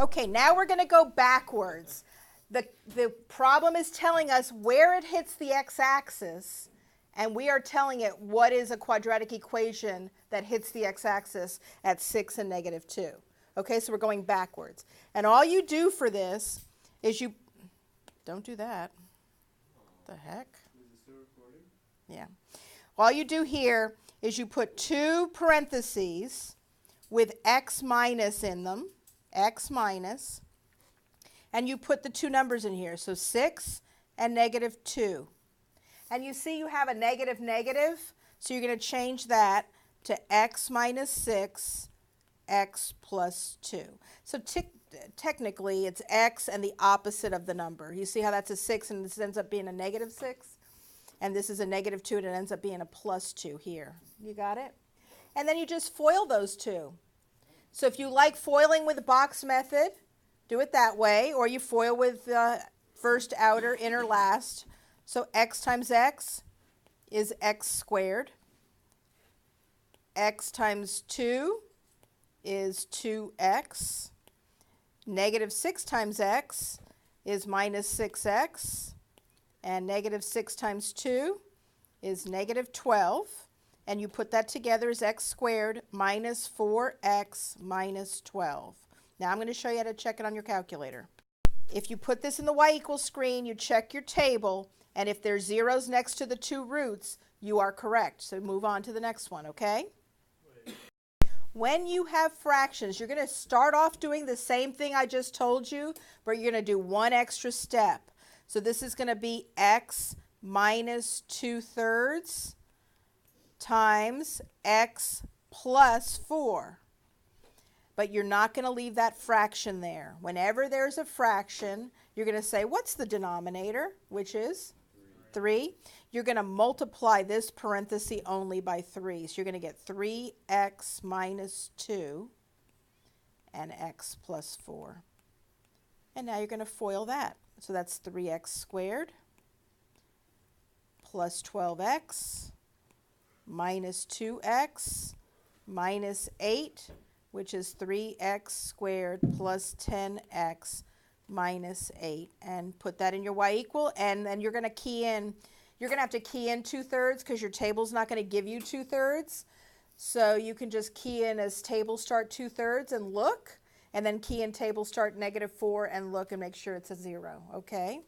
Okay, now we're going to go backwards. The problem is telling us where it hits the x-axis, and we are telling it what is a quadratic equation that hits the x-axis at 6 and negative 2. Okay, so we're going backwards. And all you do for this is you, don't do that. What the heck? Is it still recording? Yeah. All you do here is you put two parentheses with x minus in them, x minus, and you put the two numbers in here, so 6 and negative 2. And you see you have a negative negative, so you're going to change that to x minus 6, x plus 2. So technically it's x and the opposite of the number. You see how that's a 6 and this ends up being a negative 6? And this is a negative 2 and it ends up being a plus 2 here. You got it? And then you just FOIL those two. So if you like foiling with the box method, do it that way, or you FOIL with first, outer, inner, last. So x times x is x squared. X times 2 is 2x. Negative 6 times x is minus 6x. And negative 6 times 2 is negative 12. And you put that together as x squared minus 4x minus 12. Now I'm going to show you how to check it on your calculator. If you put this in the y equals screen, you check your table, and if there's zeros next to the two roots, you are correct. So move on to the next one, okay? When you have fractions, you're going to start off doing the same thing I just told you, but you're going to do one extra step. So this is going to be x minus 2/3 times x plus 4. But you're not going to leave that fraction there. Whenever there's a fraction, you're going to say, what's the denominator? Which is 3. You're going to multiply this parenthesis only by 3. So you're going to get 3x minus 2 and x plus 4. And now you're going to FOIL that. So that's 3x squared plus 12x minus 2x minus 8, which is 3x squared plus 10x minus 8. And put that in your y equal, and then you're going to key in, you're going to have to key in 2/3 because your table's not going to give you 2/3. So you can just key in as table start 2/3 and look, and then key in table start -4 and look and make sure it's a 0, okay?